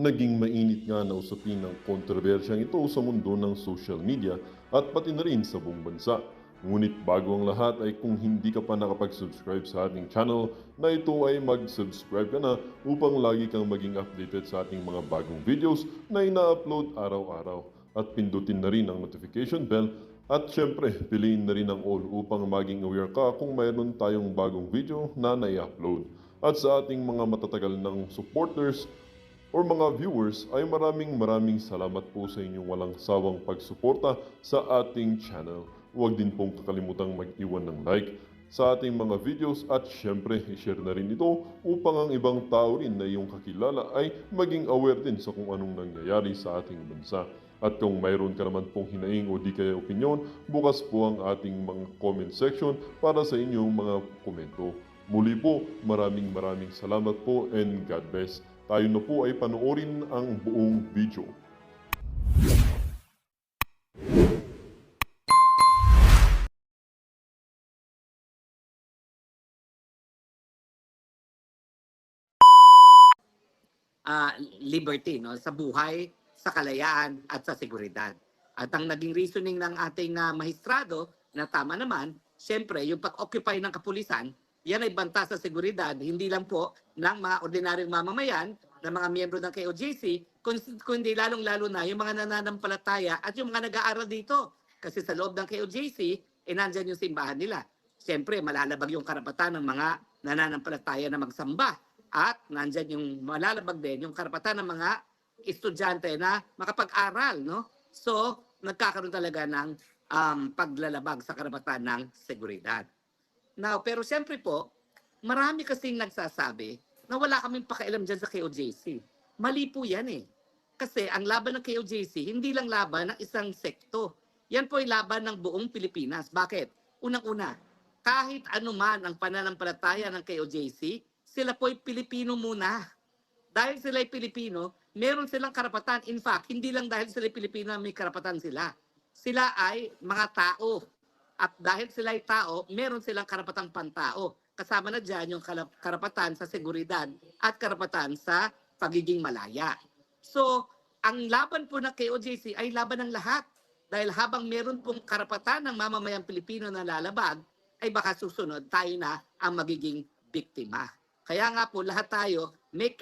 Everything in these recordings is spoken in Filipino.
naging mainit nga na usapin ng kontrobersyang ito sa mundo ng social media at pati na rin sa buong bansa. Ngunit bago ang lahat ay kung hindi ka pa nakapag-subscribe sa ating channel na ito ay mag-subscribe ka na upang lagi kang maging updated sa ating mga bagong videos na ina-upload araw-araw. At pindutin na rin ang notification bell at syempre piliin na rin ang all upang maging aware ka kung mayroon tayong bagong video na nai-upload. At sa ating mga matatagal ng supporters or mga viewers ay maraming salamat po sa inyong walang sawang pagsuporta sa ating channel. Huwag din pong kakalimutang mag-iwan ng like sa ating mga videos at syempre i-share na rin ito upang ang ibang tao rin na iyong kakilala ay maging aware din sa kung anong nangyayari sa ating bansa. At kung mayroon ka naman pong hinaing o di kaya opinyon, bukas po ang ating mga comment section para sa inyong mga komento. Muli po, maraming salamat po and God bless. Tayo na po ay panoorin ang buong video. Liberty, no, sa buhay, sa kalayaan at sa seguridad. At ang naging reasoning ng ating mahistrado na tama naman, siyempre yung pag-occupy ng kapulisan, yan ay banta sa seguridad, hindi lang po ng mga ordinaryong mamamayan, ng mga miyembro ng KOJC, kundi lalong-lalo na yung mga nananampalataya at yung mga nag-aaral dito. Kasi sa loob ng KOJC, nandyan yung simbahan nila. Siyempre, malalabag yung karapatan ng mga nananampalataya na magsamba. At nandyan yung malalabag din yung karapatan ng mga estudyante na makapag-aral, no? So, nagkakaroon talaga ng paglalabag sa karapatan ng seguridad. Now, pero siyempre po, marami kasing nagsasabi na wala kaming pakialam dyan sa KOJC. Mali po yan eh. Kasi ang laban ng KOJC, hindi lang laban ng isang sekto. Yan po ay laban ng buong Pilipinas. Bakit? Unang-una, kahit anuman ang pananampalataya ng KOJC, sila po'y Pilipino muna. Dahil sila'y Pilipino, meron silang karapatan. In fact, hindi lang dahil sila'y Pilipino may karapatan sila. Sila ay mga tao. At dahil sila'y tao, meron silang karapatang pantao. Kasama na dyan yung karapatan sa seguridad at karapatan sa pagiging malaya. So, ang laban po ng KOJC ay laban ng lahat. Dahil habang meron pong karapatan ng mamamayang Pilipino na lalabag, ay baka susunod tayo na ang magiging biktima. Kaya nga po lahat tayo may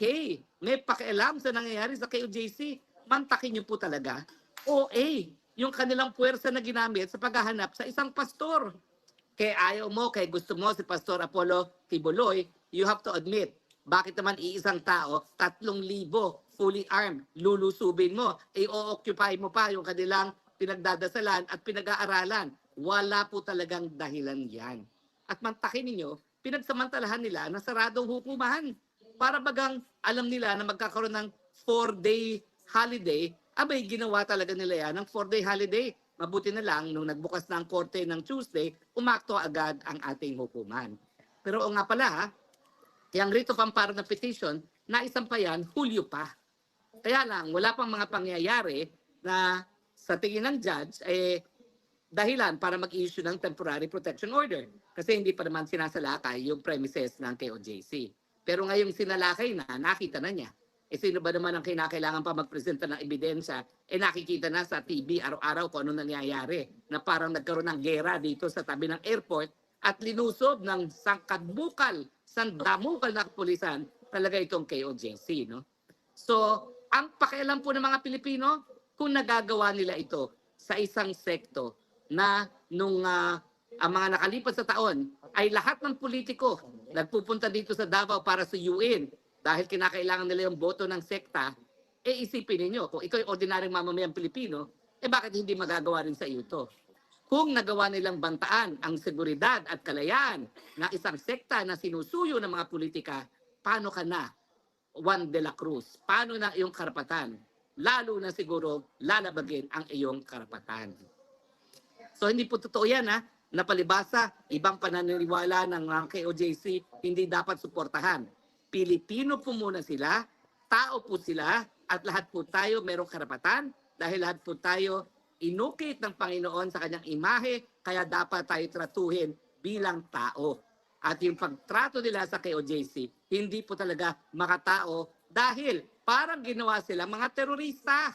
pakialam sa nangyayari sa KOJC. Mantakin niyo po talaga. OA, yung kanilang puwersa na ginamit sa paghahanap sa isang pastor. Kaya ayaw mo, kaya gusto mo si Pastor Apollo Tibuloy, you have to admit, bakit naman iisang tao, 3,000 fully armed, lulusubin mo, i-occupy mo pa yung kanilang pinagdadasalan at pinag-aaralan. Wala po talagang dahilan yan. At mantakin ninyo, pinagsamantalahan nila na saradong hukuman para bagang alam nila na magkakaroon ng 4-day holiday, abay ginawa talaga nila yan ng 4-day holiday. Mabuti na lang nung nagbukas na ang korte ng Tuesday, umakto agad ang ating hukuman. Pero nga pala, yung writ of amparo na petition, naisang pa yan, Hulyo pa. Kaya lang, wala pang mga pangyayari na sa tingin ng judge, dahilan para mag-issue ng temporary protection order. Kasi hindi pa naman sinasalakay yung premises ng KOJC. Pero ngayong sinalakay na, nakita na niya. Sino ba naman ang kinakailangan pa magpresenta ng ebidensya? Nakikita na sa TV araw-araw kung ano nangyayari. Na parang nagkaroon ng gera dito sa tabi ng airport at linusob ng sandamukal na kapulisan talaga itong KOJC. No? So, ang pakialam po ng mga Pilipino, kung nagagawa nila ito sa isang sekto na nung ang mga nakalipas sa taon ay lahat ng politiko nagpupunta dito sa Davao para sa UN dahil kinakailangan nila yung boto ng sekta, isipin ninyo, kung ikaw yung ordinaryong mamamayang Pilipino, bakit hindi magagawa rin sa iyo to? Kung nagawa nilang bantaan ang seguridad at kalayaan ng isang sekta na sinusuyo ng mga politika, paano ka na, Juan de la Cruz? Paano na iyong karapatan? Lalo na siguro lalabagin ang iyong karapatan. So hindi po totoo yan napalibasa, ibang pananiniwala ng KOJC hindi dapat suportahan. Pilipino po muna sila, tao po sila, at lahat po tayo merong karapatan dahil lahat po tayo inukit ng Panginoon sa kanyang imahe, kaya dapat tayo tratuhin bilang tao. At yung pagtrato nila sa KOJC, hindi po talaga makatao dahil Parang ginawa sila mga terorista.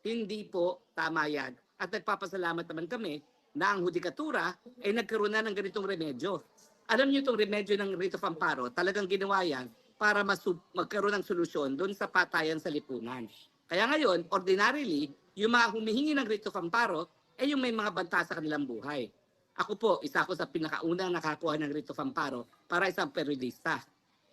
Hindi po tama yan. At nagpapasalamat naman kami na ang hudikatura ay nagkaroon na ng ganitong remedyo. Alam niyo itong remedyo ng writ of amparo, talagang ginawa yan para magkaroon ng solusyon doon sa patayan sa lipunan. Kaya ngayon, ordinarily, yung mga humihingi ng writ of amparo ay yung may mga banta sa kanilang buhay. Ako po, isa ako sa pinakaunang nakakuha ng writ of amparo para isang periodista.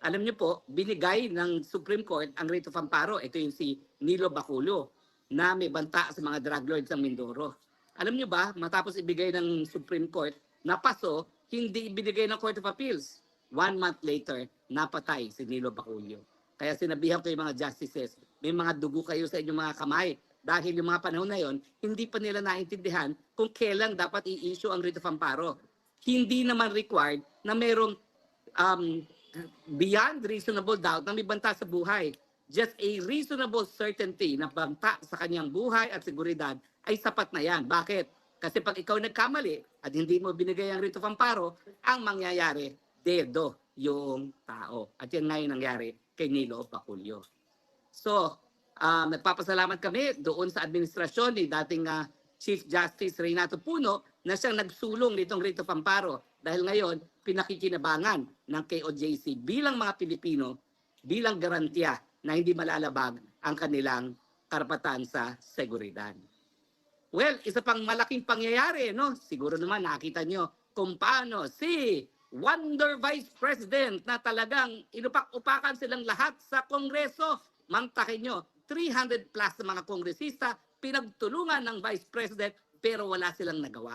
Alam niyo po, binigay ng Supreme Court ang writ of amparo. Ito yung si Nilo Bacolod na may banta sa mga drug lords ng Mindoro. Alam niyo ba, matapos ibigay ng Supreme Court na paso, hindi ibinigay ng Court of Appeals. 1 month later, napatay si Nilo Bacolod. Kaya sinabihan ko yung mga justices, may mga dugo kayo sa inyong mga kamay. Dahil yung mga panahon na yon, hindi pa nila naintindihan kung kailan dapat i-issue ang writ of amparo. Hindi naman required na merong beyond reasonable doubt na may banta sa buhay. Just a reasonable certainty na banta sa kanyang buhay at seguridad ay sapat na yan. Bakit? Kasi pag ikaw nagkamali at hindi mo binigay ang writ of amparo, ang mangyayari, dedo yung tao. At yan nga yung nangyari kay Nilo Bacolod. So, nagpapasalamat kami doon sa administrasyon ni dating Chief Justice Renato Puno na siyang nagsulong nitong writ of amparo dahil ngayon pinakikinabangan ng KOJC bilang mga Pilipino bilang garantiya na hindi malalabag ang kanilang karapatan sa seguridad. Well, isa pang malaking pangyayari, no? Siguro naman nakita nyo kung paano si Wonder Vice President na talagang inupak-upakan silang lahat sa Kongreso. Mantakin nyo, 300 plus na mga kongresista pinagtulungan ng Vice President pero wala silang nagawa.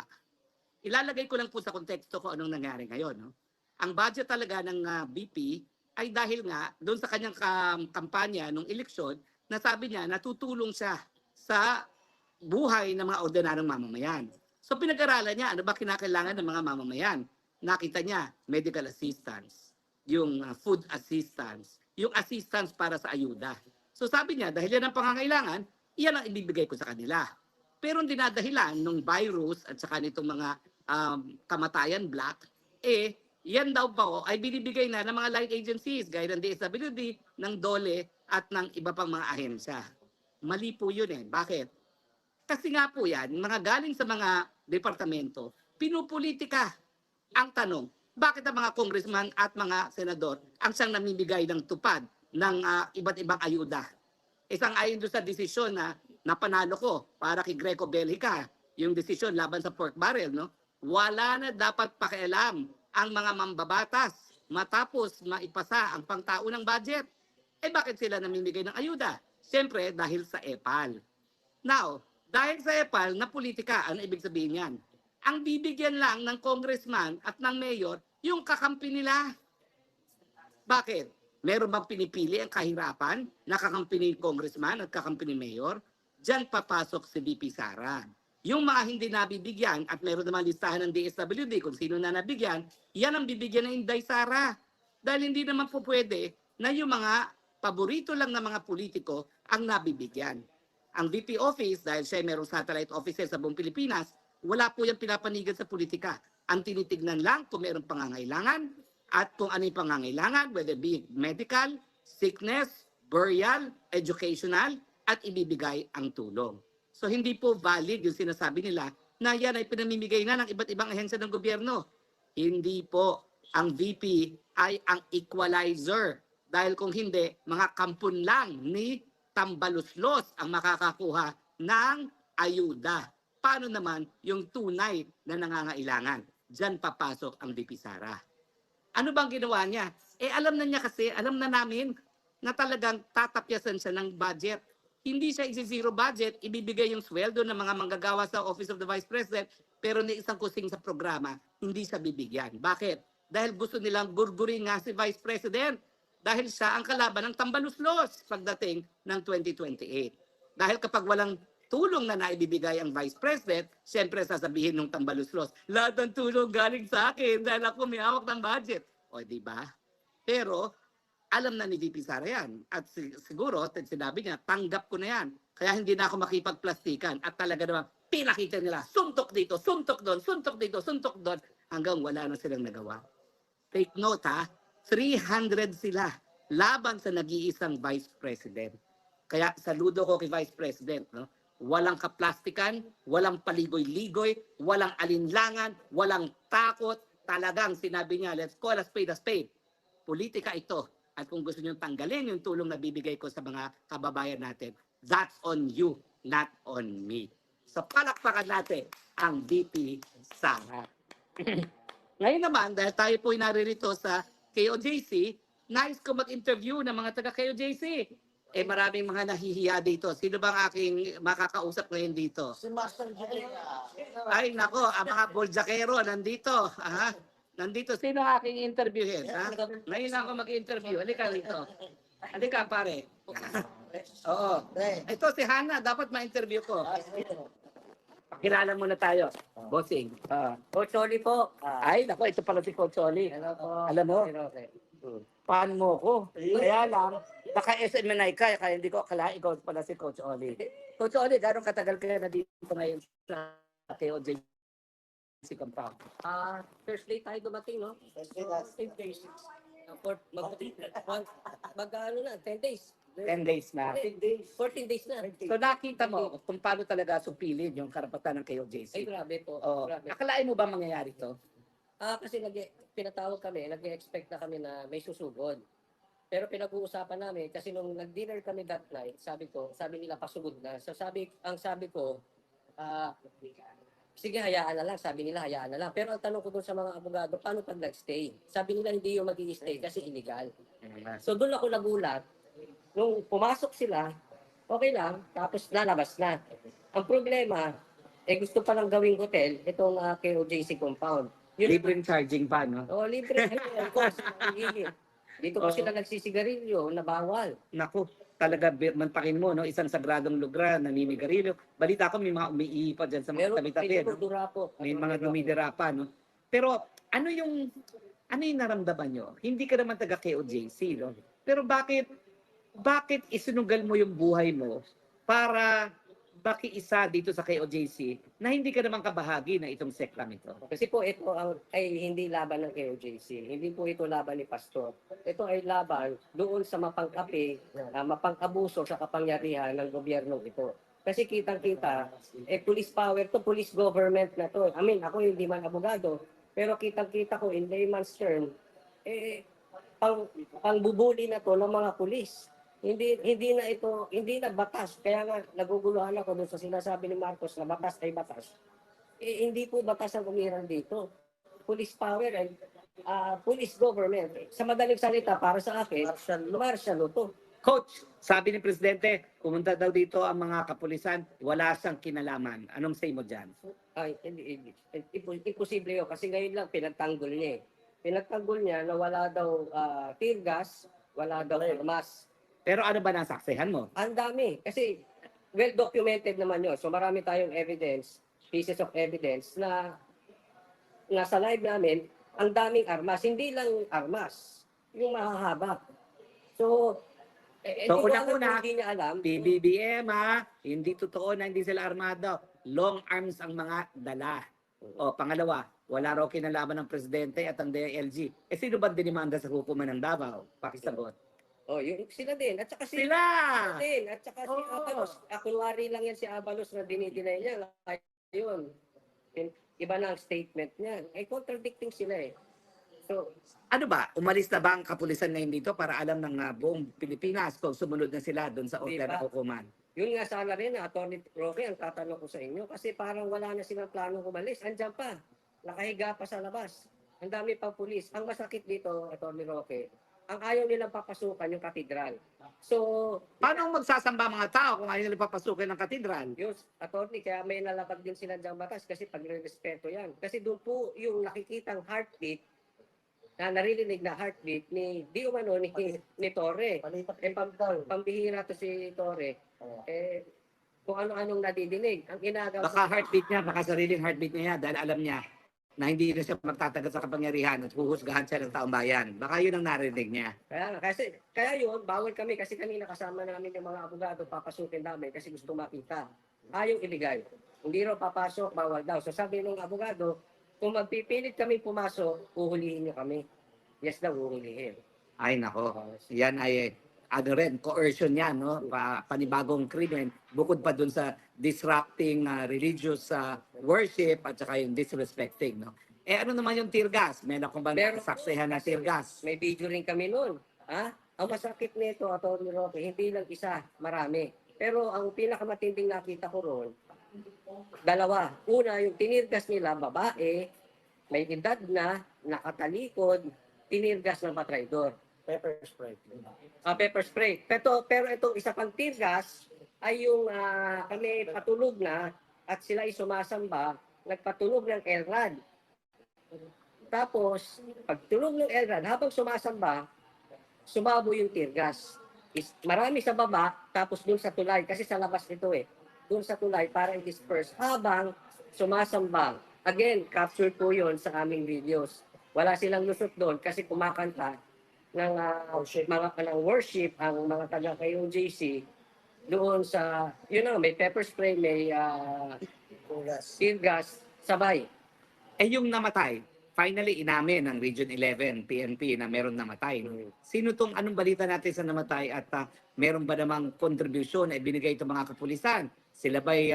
Ilalagay ko lang po sa konteksto ko anong nangyari ngayon. No? Ang budget talaga ng BP ay dahil nga doon sa kanyang kampanya nung eleksyon na sabi niya natutulong siya sa buhay ng mga ordinaryong mamamayan. So pinag-aralan niya ano ba kinakailangan ng mga mamamayan. Nakita niya medical assistance, yung food assistance, yung assistance para sa ayuda. So sabi niya dahil yan ang pangangailangan, iyan ang ibibigay ko sa kanila. Pero ang dinadahilan ng virus at saka nitong mga kamatayan black, yan daw po ay binibigay na ng mga light agencies gaya ng DSWD, ng DOLE at ng iba pang mga ahensya. Mali po yun Bakit? Kasi nga po yan, mga galing sa mga departamento, pinupolitika. Ang tanong, bakit ang mga congressman at mga senador ang siyang namimigay ng tupad ng iba't ibang ayuda? Isang ayon doon sa desisyon na napanalo ko para kay Greco Bellica, yung desisyon laban sa pork barrel, no? Wala na dapat pakialam ang mga mambabatas matapos maipasa ang pangtaunang budget. Bakit sila namimigay ng ayuda? Siyempre, dahil sa EPAL. Now, dahil sa EPAL na politika, ano ibig sabihin yan? Ang bibigyan lang ng congressman at ng mayor yung kakampi nila. Bakit? Meron bang pinipili ang kahirapan na kakampi ni congressman at kakampi ni mayor? Diyan papasok si VP Sara. Yung mga hindi nabibigyan at meron naman listahan ng DSWD kung sino na nabigyan, yan ang bibigyan ng Inday Sara. Dahil hindi naman po pwede na yung mga paborito lang ng mga politiko ang nabibigyan. Ang VP office, dahil siya merong satellite officer sa buong Pilipinas, wala po yung pinapanigan sa politika. Ang tinitignan lang kung mayroong pangangailangan at kung ano yung pangangailangan, whether be medical, sickness, burial, educational, at ibibigay ang tulong. So hindi po valid yung sinasabi nila na yan ay pinamimigay na ng iba't ibang ahensya ng gobyerno. Hindi po. Ang VP ay ang equalizer. Dahil kung hindi, mga kampon lang ni tambaluslos ang makakakuha ng ayuda. Paano naman yung tunay na nangangailangan? Diyan papasok ang VP Sara. Ano bang ginawa niya? Alam na niya kasi, alam na namin na talagang tatapyasan siya ng budget. Hindi siya isi-zero budget, ibibigay yung sweldo ng mga manggagawa sa Office of the Vice President, pero ni isang kusing sa programa, hindi siya bibigyan. Bakit? Dahil gusto nilang gurgurin nga si Vice President dahil siya ang kalaban ng tambaluslos pagdating ng 2028. Dahil kapag walang tulong na naibibigay ang Vice President, siyempre sasabihin ng tambaluslos, lahat ng tulong galing sa akin dahil ako may hawak ng budget. O di ba? Pero alam na ni VP Sara yan. At siguro, sinabi niya, tanggap ko na yan. Kaya hindi na ako makipagplastikan. At talaga naman, pinakita nila, suntok dito, suntok doon, suntok dito, suntok doon, hanggang wala na silang nagawa. Take note 300 sila laban sa nag-iisang Vice President. Kaya saludo ko kay Vice President, no? Walang kaplastikan, walang paligoy-ligoy, walang alinlangan, walang takot. Talagang sinabi niya, let's call a spade. Politika ito. At kung gusto niyo tanggalin yung tulong na bibigay ko sa mga kababayan natin, that's on you, not on me. So palakpakan natin ang VP Sara. Ngayon naman, dahil tayo po'y naririto sa KOJC, nais ko mag-interview ng mga taga KOJC. Eh maraming mga nahihiya dito. Sino bang aking makakausap ngayon dito? Si Master J. Ay nako, ang mga boljakero nandito. Aha. Nandito. Sino ang aking interviewin? Ha? Ngayon ako mag-interview. Halika rito. Halika pare. Oo. Ito si Hana, dapat ma-interview ko. Pakilala muna tayo. Bossing. Coach Oli po. Ay, nako, ito pala si Coach Oli. Hello po. Alam mo, pan mo ko. Eh? Kaya lang, naka-SMNI ka, kaya hindi ko akala ikaw pala si Coach Oli. Coach Oli, gano'ng katagal ka na dito ngayon sa KOJC compound? Thursday tayo dumating, no? 10 days. Ano na, 10 days. 10 days na. 14 days na. So nakita mo kung paano talaga supilin yung karapatan ng KOJC. Ay, grabe po. Oh, Grabe. akalain mo ba mangyayari to? Kasi pinatawag kami, nag-expect na kami na may susugod. Pero pinag-uusapan namin, kasi nung nag-dinner kami that night, sabi nila pasugod na. So ang sabi ko, sige, hayaan na lang. Sabi nila, hayaan na lang. Pero ang tanong ko dun sa mga abogado, paano pag nag-stay? Sabi nila, hindi yung mag-i-stay kasi illegal. So doon ako nagulat. Nung pumasok sila, okay lang, tapos lalabas na. Ang problema, gusto pa lang gawing hotel, itong KOJC compound. Libreng charging pa, no? Libre. Of course, dito po sila nagsisigarilyo na bawal. Naku, talaga mantakin mo, no? Isang sagradong lugar, naninigarilyo. Balita ko may mga umiihi pa dyan sa mga tabi-tabi, no? May mga dumidira pa, no? Pero ano yung naramdaman nyo? Hindi ka naman taga KOJC, no? Pero bakit isunugal mo yung buhay mo para makiisa dito sa KOJC na hindi ka naman kabahagi na itong sektang ito? Kasi po ito ay hindi laban ng KOJC. Hindi po ito laban ni Pastor. Ito ay laban doon sa mapangkapi, mapang-abuso sa kapangyarihan ng gobyerno ito. Kasi kitang-kita, police power to, police government na to. I mean, ako hindi man abogado, pero kitang-kita ko in layman's term, pangbubuli na to ng mga pulis. Hindi na batas. Kaya nga naguguluhan ako doon sa sinasabi ni Marcos na batas ay batas. Hindi po batas ang umiral dito. Police power and police government. Sa madaling salita, para sa akin, martial law to. Coach, sabi ni Presidente, pumunta daw dito ang mga kapulisan, wala siyang kinalaman. Anong say mo dyan? Ay, imposible yun. Kasi ngayon lang pinagtanggol niya. Pinagtanggol niya na wala daw tear gas, wala daw armas. Pero ano ba nasaksihan mo? Ang dami. Kasi well documented naman yun. So marami tayong evidence, pieces of evidence na nasa live namin, ang daming armas. Hindi lang armas, yung mahahaba. So, una-una, hindi niya alam. PBBM hindi totoo na hindi sila armado. Long arms ang mga dala. O, pangalawa, wala raw kinalaman ng Presidente at ang DILG. Sino ba dinimanda sa hukuman ng Davao? Pakisagot. Yung sila din. At saka Sila! din. At saka si Abalos. Kunwari lang yan si Abalos na dinidinay niya. Ayun. Iba na ang statement niya. Contradicting sila eh. So, Ano ba? Umalis na ba ang kapulisan ngayon dito para alam ng buong Pilipinas kung sumunod na sila doon sa order ng hukuman? Yun nga sana rin, Atty. Roque, ang tatanong ko sa inyo. Kasi parang wala na silang planong umalis. Andiyan pa. Nakahiga pa sa labas. Ang dami pang pulis. Ang masakit dito, Atty. Roque, ang ayaw nilang papasukan yung katedral. So, Paano magsasamba mga tao kung ayaw nila papasukin ng katedral? yun, attorney, kaya may nalabag din sila dyan batas kasi pagre-respeto yan. Kasi doon po yung nakikitang heartbeat, na naririnig na heartbeat ni di umano ni Torre. Pambihira to si Torre. Kung ano-anong nadidinig. Ang ginagawa Baka heartbeat niya, baka sariling heartbeat niya dahil alam niya na hindi na siya magtatagal sa kapangyarihan at huhusgahan siya ng taong bayan. Baka yun ang narinig niya. Kaya yun, bawal kami kasi kanina kasama namin yung mga abogado, papasukin namin kasi gusto makita. Yung illegal. Hindi raw papasok, bawal daw. So sabi ng abogado, kung magpipilit kami pumasok, uhulihin niyo kami. Yes daw, uhulihin. Ay nako, yan ay ano rin, coercion yan, no? Panibagong krimen, bukod pa dun sa disrupting religious worship at saka yung disrespecting, no? Eh ano naman yung tear gas? Meron akong bang saksihan na tear gas? May video rin kami noon. Ang masakit nito, Atty. Roque, hindi lang isa, marami. Pero ang pinakamatinding nakita ko roon, dalawa. Una, yung tinirgas nila, babae, may edad na, nakatalikod, tinirgas ng patraidor. Pepper spray. Pepper spray. Pero itong isa pang tirgas ay yung kami patulog na at sila ay sumasamba, nagpatulog ng elrad. Tapos, pagtulog ng elrad, habang sumasamba, sumabo yung tirgas. Marami sa baba, tapos dun sa tulay, kasi sa labas ito dun sa tulay para i-disperse habang sumasamba. Again, captured po yun sa aming videos. Wala silang lusot doon kasi kumakanta ng mga worship ang mga taga KOJC doon sa, may pepper spray, may tear gas, sabay. Eh yung namatay, finally inamin ng Region 11, PNP na meron namatay. Sino tong, anong balita natin sa namatay at meron ba namang kontribusyon na ibinigay itong mga kapulisan? Sila ba'y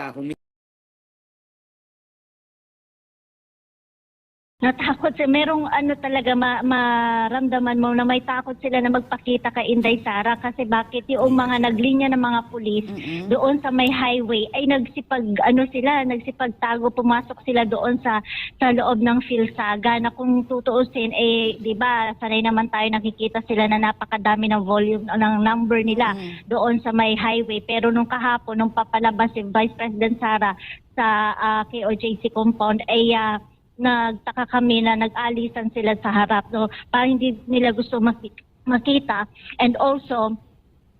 Natakot siya. Merong talaga maramdaman mo na may takot sila na magpakita kay Inday Sara kasi bakit yung mga naglinya ng mga pulis doon sa may highway ay nagsipagtago, pumasok sila doon sa loob ng Philsaga na kung tutuusin di ba sanay naman tayo nakikita sila na napakadami ng volume ng number nila doon sa may highway, pero nung kahapon nung papalabas si Vice President Sara sa KOJC compound ay nagtaka kami na nag-alisan sila sa harap. So, parang hindi nila gusto makita. And also,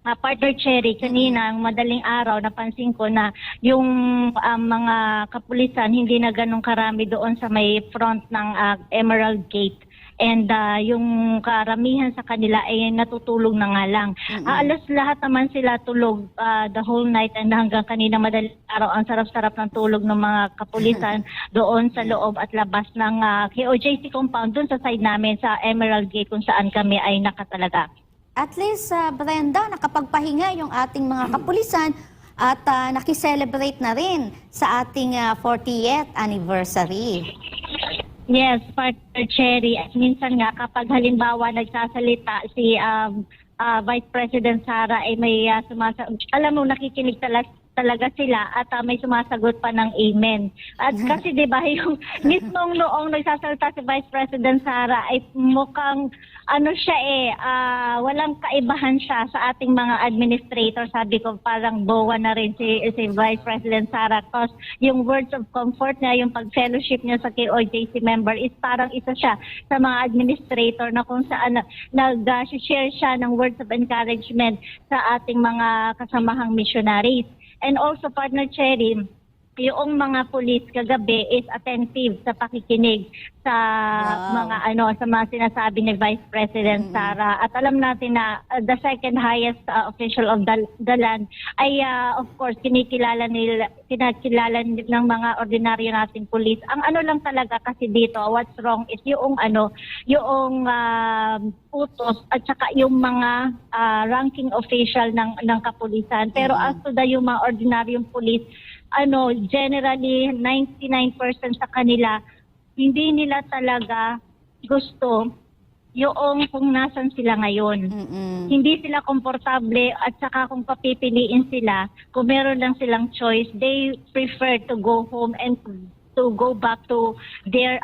Partner Cherry, kanina, madaling araw, napansin ko na yung mga kapulisan hindi na ganun karami doon sa may front ng Emerald Gate. And yung karamihan sa kanila ay natutulog na nga lang. Alas lahat naman sila tulog the whole night and hanggang kanina madaling araw. Ang sarap-sarap ng tulog ng mga kapulisan doon sa loob at labas ng KOJC compound, doon sa side namin sa Emerald Gate kung saan kami ay nakatalaga. At least, Brenda, nakapagpahinga yung ating mga kapulisan at nakiselebrate na rin sa ating 40th anniversary. Yes, Partner Cherry. At minsan nga kapag halimbawa nagsasalita si Vice President Sara ay may alam mo nakikinig talaga sila at may sumasagot pa ng amen. At kasi 'di ba yung mismong noong nagsasalita si Vice President Sara ay mukhang walang kaibahan siya sa ating mga administrator. Sabi ko parang bowa na rin si Vice President Sara because yung words of comfort niya, yung pag-fellowship niya sa KOJC member is parang isa siya sa mga administrator na kung saan nag-share siya ng words of encouragement sa ating mga kasamahang missionaries. And also, Partner Cherry, yung mga pulis kagabi is attentive sa pakikinig sa sa mga sinasabi ni Vice President Sara. At alam natin na the second highest official of the land ay of course kinakilala ng mga ordinaryo nating pulis. Ang lang talaga kasi dito, what's wrong is yung utos at saka yung mga ranking official ng kapulisan. Pero as to yung mga ordinaryong pulis, generally 99% sa kanila hindi nila talaga gusto yung kung nasan sila ngayon. Hindi sila komportable at saka kung papipiliin sila, kung meron lang silang choice, they prefer to go home and to go back to their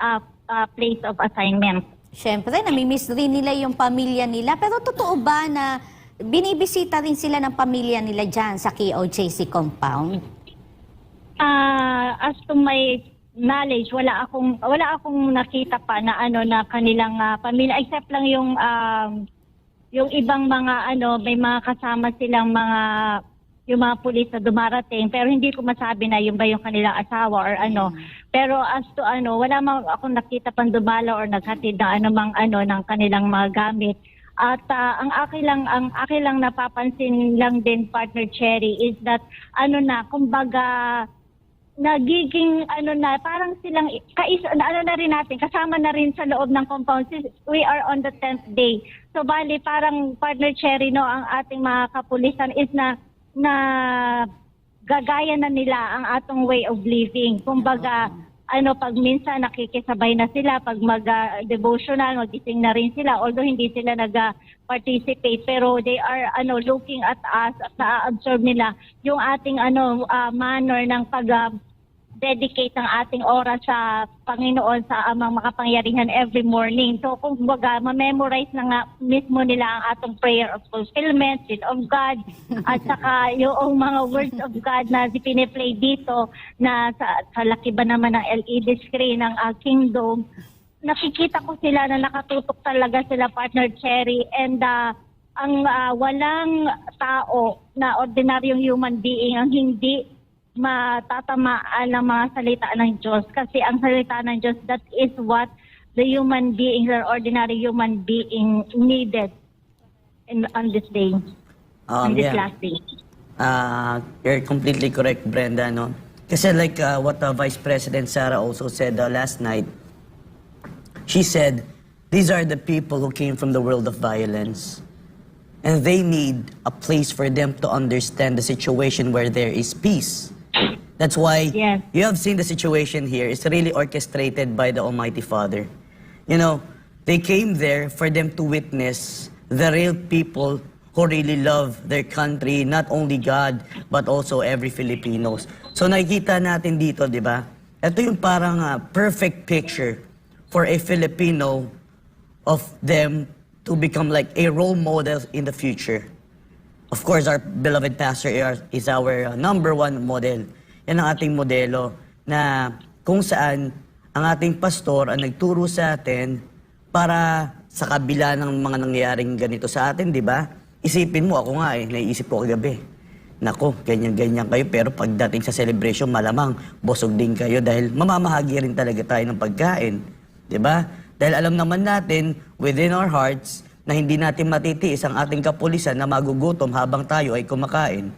place of assignment. Siyempre, namimiss rin nila yung pamilya nila. Pero totoo ba na binibisita rin sila ng pamilya nila dyan sa KOJC compound? As to my knowledge, wala akong nakita pa na na kanilang pamilya, except lang yung ibang mga may mga kasama silang yung mga pulis na dumarating, pero hindi ko masabi na yung ba yung kanilang asawa or Pero as to wala mang akong nakita pang dumalo or naghatid na ng kanilang mga gamit. At ang akin lang napapansin lang din, Partner Cherry, is that kumbaga nagiging ano na, parang silang ano na rin natin, kasama na rin sa loob ng compound. We are on the 10th day. So bali parang partner Cherry, no, ang ating mga kapulisan is na gagaya na nila ang atong way of living. Kumbaga, pag minsan nakikisabay na sila, pag mag-devotional, magising na rin sila, although hindi sila nag-participate, pero they are looking at us, at na-absorb nila yung ating manner ng pag-dedicate ng ating oras sa Panginoon, sa Amang Makapangyarihan every morning. So kung baga, ma-memorize na nga mismo nila ang atong prayer of fulfillment, Spirit of God, at saka yung mga words of God na piniplay dito na sa laki ba naman ng LED screen ng Kingdom. Nakikita ko sila na nakatutok talaga sila, partner Cherry, and ang walang tao na ordinaryong human being ang hindi matatamaan ng mga salita ng Diyos, kasi ang salita ng Diyos, that is what the human being, the ordinary human being needed on this day, on this last day. You're completely correct, Brenda, no? Kasi like what Vice President Sara also said last night, she said, these are the people who came from the world of violence. And they need a place for them to understand the situation where there is peace. That's why Yes. you have seen the situation here. It's really orchestrated by the Almighty Father. You know, they came there for them to witness the real people who really love their country, not only God, but also every Filipinos. So nakikita natin dito, di ba? Ito yung parang perfect picture for a Filipino of them to become like a role model in the future. Of course, our beloved pastor is our number one model. Yan ang ating modelo na kung saan ang ating pastor ang nagturo sa atin para sa kabila ng mga nangyayaring ganito sa atin, di ba? Isipin mo, ako nga naiisip ko kagabi. Nako, ganyan-ganyan kayo, pero pagdating sa celebration, malamang busog din kayo dahil mamamahagi rin talaga tayo ng pagkain. Di ba? Dahil alam naman natin, within our hearts, na hindi natin matitiis ang ating kapulisan na magugutom habang tayo ay kumakain.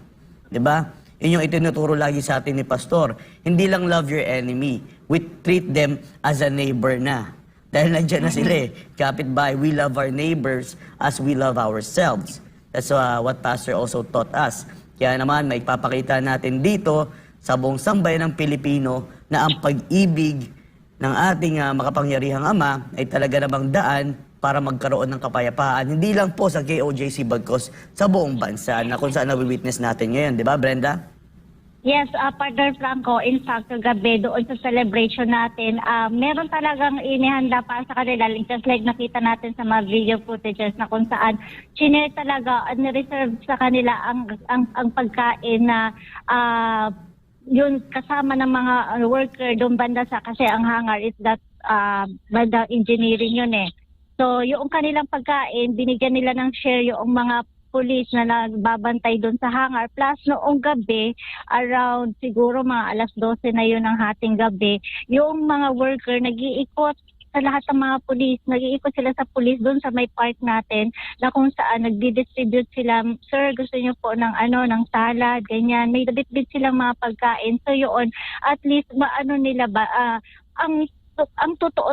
Di ba? Yun yung itinuturo lagi sa atin ni Pastor. Hindi lang love your enemy. We treat them as a neighbor na. Dahil nandiyan na sila kapitbahay, we love our neighbors as we love ourselves. That's what Pastor also taught us. Kaya naman, may papakita natin dito sa buong sambayan ng Pilipino na ang pag-ibig ng ating makapangyarihang Ama ay talaga namang daan para magkaroon ng kapayapaan. Hindi lang po sa KOJC bagkos sa buong bansa na kung saan nawi-witness natin ngayon. Di ba, Brenda? Yes, Partner Franco, in fact, kagabi doon sa celebration natin, meron talagang inihanda para sa kanila, just like nakita natin sa mga video footages na kung saan chinere talaga, reserve sa kanila ang pagkain na yun kasama ng mga worker doon banda sa, kasi ang hangar is that banda engineering yun eh. So yung kanilang pagkain, binigyan nila ng share yung mga police na nagbabantay doon sa hangar. Plus, noong gabi, around siguro mga alas 12 na yun ng hating gabi, yung mga worker nag-iikot sa lahat ng mga police, nag-iikot sila sa police doon sa may park natin na kung saan nagdi-distribute sila, sir, gusto niyo po ng ng salad, ganyan. May bit-bit silang mga pagkain. So yun, at least maano nila ba, ang totoo